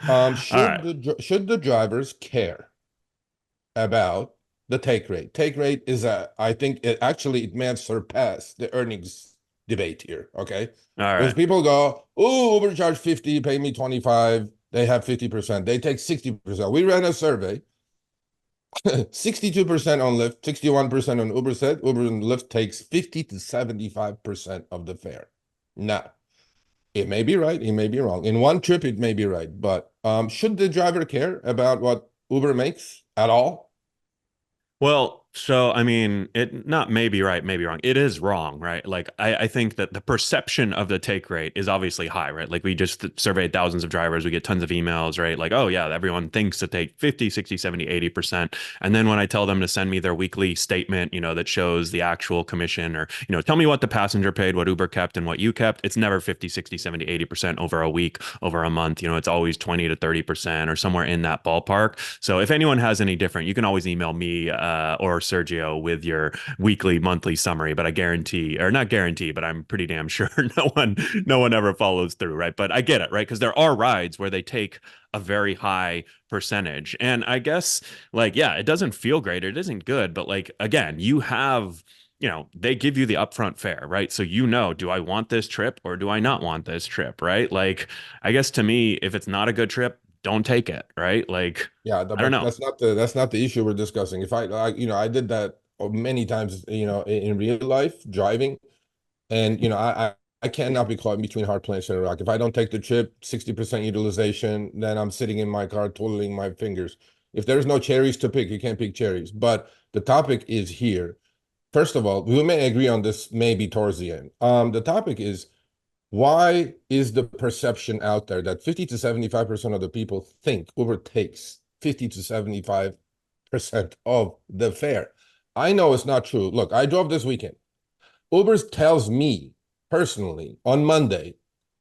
All Should right. the drivers care about the take rate? Take rate is I think it may have surpassed the earnings debate here. Okay, All because right. people go, "Oh, Uber charge 50, pay me 25." They have 50%. They take 60%. We ran a survey. 62% on Lyft, 61% on Uber said Uber and Lyft takes 50 to 75% of the fare. Now, it may be right, it may be wrong. In one trip, it may be right, but should the driver care about what Uber makes at all? Well, so I mean, it not maybe right, maybe wrong. It is wrong, right? Like I think that the perception of the take rate is obviously high, right? Like we just surveyed thousands of drivers, we get tons of emails, right? Like, oh yeah, everyone thinks to take 50, 60, 70, 80%. And then when I tell them to send me their weekly statement, that shows the actual commission or, tell me what the passenger paid, what Uber kept and what you kept, it's never 50, 60, 70, 80% over a week, over a month. It's always 20 to 30% or somewhere in that ballpark. So if anyone has any different, you can always email me or Sergio with your weekly, monthly summary. But I guarantee, or not guarantee, but I'm pretty damn sure no one ever follows through, right? But I get it, right? Because there are rides where they take a very high percentage, and I guess like yeah, it doesn't feel great, it isn't good, but like again, they give you the upfront fare, right? So do I want this trip or do I not want this trip, right? Like, I guess to me, if it's not a good trip, don't take it, right? Like, Yeah, I don't but know. that's not the issue we're discussing. If I did that many times, in real life driving, and I cannot be caught between hard place and a rock. If I don't take the trip, 60% utilization, then I'm sitting in my car twiddling my fingers. If there's no cherries to pick, you can't pick cherries. But the topic is here. First of all, we may agree on this maybe towards the end. The topic is, why is the perception out there that 50 to 75% of the people think Uber takes 50 to 75% of the fare? I know it's not true. Look, I drove this weekend. Uber tells me personally on Monday,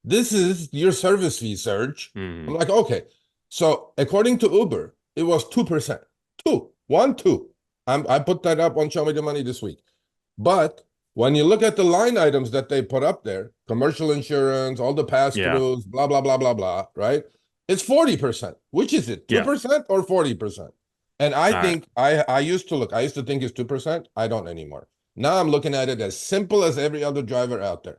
this is your service fee, Serge. I'm Hmm. like, okay. So according to Uber, it was 2%. Two, one, two. I put that up on Show Me the Money this week. But when you look at the line items that they put up there, commercial insurance, all the Yeah. pass-throughs, blah, blah, blah, blah, blah, right? It's 40%. Which is it, Yeah. 2% or 40%? And I All right. think I used to think it's 2%. I don't anymore. Now I'm looking at it as simple as every other driver out there.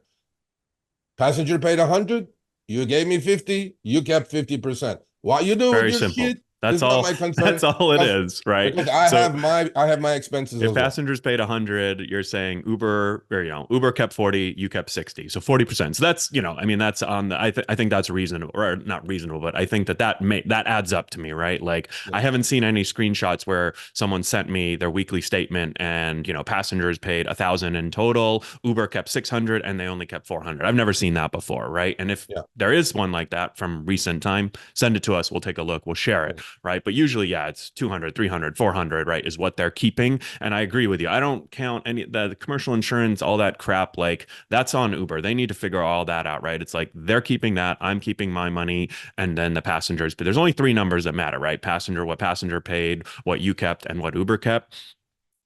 Passenger paid 100, you gave me 50, you kept 50%. What you do with Very your simple. shit That's is not all. my concern, That's all it because is, right? because So I have my expenses if as well. passengers paid 100, you're saying Uber or Uber kept 40, you kept 60. So 40%. So that's, I mean that's on the I think that's reasonable, or not reasonable, but I think that adds up to me, right? Like Yeah. I haven't seen any screenshots where someone sent me their weekly statement and, passengers paid 1,000 in total, Uber kept 600 and they only kept 400. I've never seen that before, right? And if Yeah. there is one like that from recent time, send it to us, we'll take a look, we'll share it, right? But usually yeah, it's 200, 300, 400, right, is what they're keeping. And I agree with you. I don't count any the commercial insurance, all that crap. Like that's on Uber. They need to figure all that out, right? It's like they're keeping that, I'm keeping my money, and then the passengers. But there's only three numbers that matter, right? Passenger, what passenger paid, what you kept, and what Uber kept.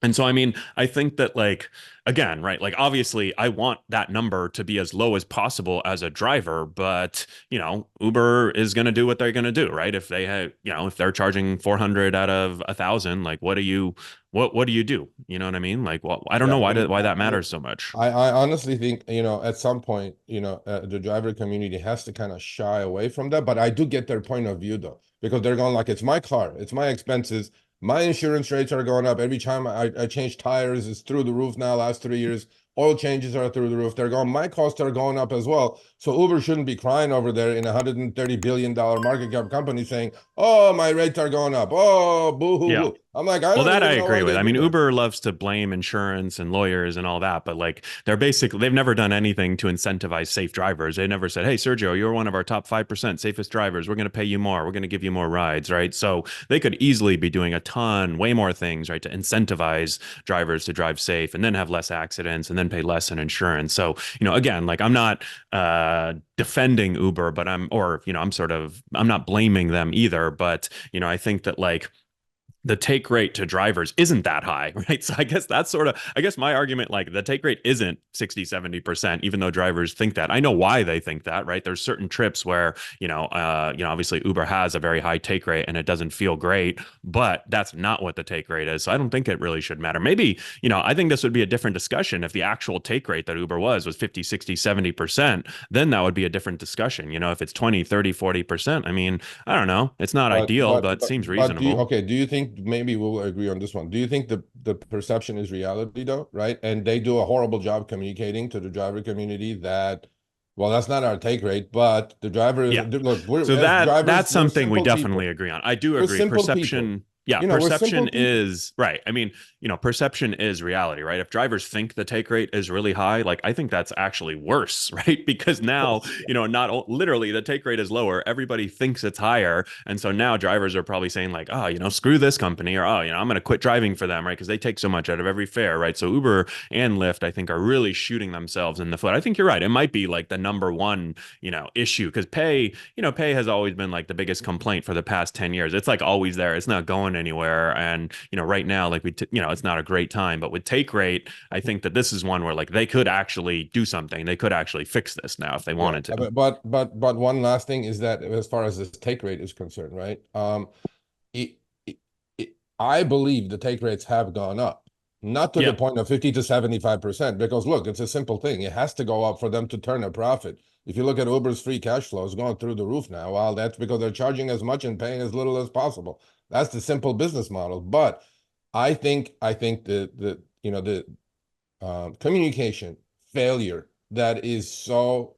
And so, I mean, I think that, like, again, right, like, obviously, I want that number to be as low as possible as a driver, but, Uber is going to do what they're going to do, right? If they have, if they're charging 400 out of 1,000, like, what do you do? You know what I mean? Like, well, I don't Yeah, know I mean, why that matters so much. I honestly think, at some point, the driver community has to kind of shy away from that. But I do get their point of view though, because they're going like, it's my car, it's my expenses, my insurance rates are going up every time I change tires. It's through the roof now. Last 3 years, oil changes are through the roof. They're going, my costs are going up as well. So Uber shouldn't be crying over there in $130 billion market cap company saying, "Oh, my rates are going up. Oh, boo hoo Yeah. hoo." I'm like, I Well, don't that I even know agree why with. they I do mean, that. Uber loves to blame insurance and lawyers and all that, but like they've never done anything to incentivize safe drivers. They never said, "Hey, Sergio, you're one of our top 5% safest drivers. We're going to pay you more. We're going to give you more rides," right? So they could easily be doing way more things, right, to incentivize drivers to drive safe and then have less accidents and then pay less in insurance. So, again, like I'm not defending Uber, but I'm not blaming them either, but I think that like the take rate to drivers isn't that high, right? So I guess that's sort of, I guess my argument, like the take rate isn't 60, 70%, even though drivers think that. I know why they think that, right? There's certain trips where, obviously Uber has a very high take rate and it doesn't feel great, but that's not what the take rate is. So I don't think it really should matter. Maybe, I think this would be a different discussion if the actual take rate that Uber was 50, 60, 70%, then that would be a different discussion. If it's 20, 30, 40%, I mean, I don't know. It's not But ideal, but but but seems but reasonable. do you think maybe we'll agree on this one? Do you think the perception is reality though, right? And they do a horrible job communicating to the driver community that, well, that's not our take rate, but the driver is, Yeah. look, we're So as drivers, that's we're something we simple definitely people. agree on. I do We're agree. simple people. Perception, yeah, We're simple perception people. is right. I mean, perception is reality, right? If drivers think the take rate is really high, like I think that's actually worse, right? Because now, not literally the take rate is lower. Everybody thinks it's higher. And so now drivers are probably saying like, oh, screw this company or, oh, I'm going to quit driving for them, right? Because they take so much out of every fare, right? So Uber and Lyft, I think, are really shooting themselves in the foot. I think you're right. It might be like the number one, issue because pay has always been like the biggest complaint for the past 10 years. It's like always there. It's not going anywhere. And, right now, like it's not a great time, but with take rate, I think that this is one where like they could actually do something. They could actually fix this now if they Yeah, wanted to. but one last thing is that as far as this take rate is concerned, right? It, I believe the take rates have gone up, not to the Yeah. point of 50 to 75%, because look, it's a simple thing. It has to go up for them to turn a profit. If you look at Uber's free cash flow, it's going through the roof now. Well, that's because they're charging as much and paying as little as possible. That's the simple business model. But I think the communication failure that is so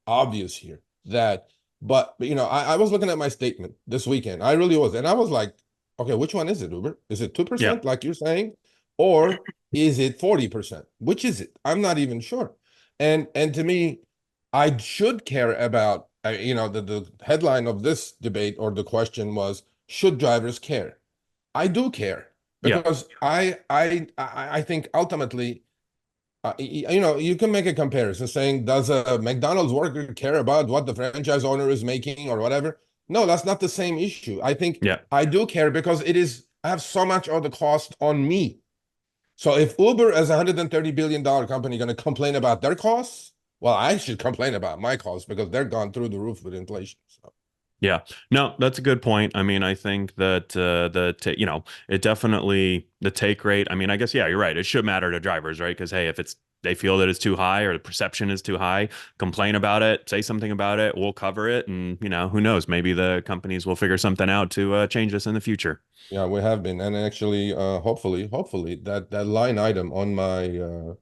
obvious here that but I was looking at my statement this weekend. I really was. And I was like, okay, which one is it, Uber? Is it Yeah. 2% like you're saying? Or is it 40%? Which is it? I'm not even sure. And to me, I should care about the headline of this debate or the question was, should drivers care? I do care Yeah. because I think ultimately you can make a comparison saying, does a McDonald's worker care about what the franchise owner is making or whatever? No, that's not the same issue. I think Yeah. I do care because I have so much of the cost on me. So if Uber as a $130 billion company going to complain about their costs, well, I should complain about my costs because they're gone through the roof with inflation. So Yeah, no, that's a good point. I mean, I think that it definitely the take rate. I mean, I guess yeah, you're right. It should matter to drivers, right? Because hey, if they feel that it's too high or the perception is too high, complain about it, say something about it. We'll cover it, and who knows? Maybe the companies will figure something out to change this in the future. yeah, we have been. And actually, hopefully that line item on my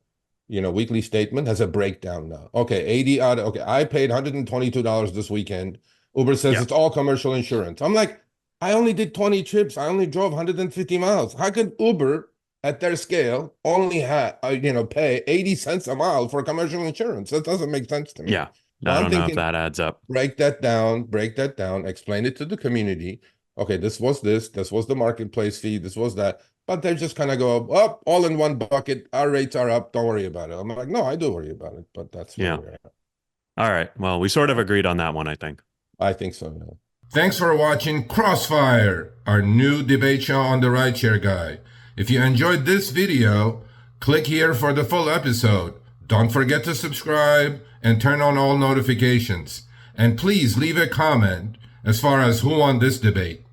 weekly statement has a breakdown now. Okay, 80 out of, okay, I paid $122 this weekend. Uber says Yeah, it's all commercial insurance. I'm like, I only did 20 trips. I only drove 150 miles. How could Uber at their scale only pay 80 cents a mile for commercial insurance? That doesn't make sense to me. yeah. So I I'm don't know if thinking, that adds up. break that down, explain it to the community. Okay, this was the marketplace fee, this was that. But they just kind of go up all in one bucket. Our rates are up. Don't worry about it. I'm like, no, I do worry about it, but that's where Yeah. we're at. All right. Well, we sort of agreed on that one, I think. I think so. Yeah. Thanks for watching Crossfire, our new debate show on the RideShare Guy. If you enjoyed this video, click here for the full episode. Don't forget to subscribe and turn on all notifications. And please leave a comment as far as who won this debate.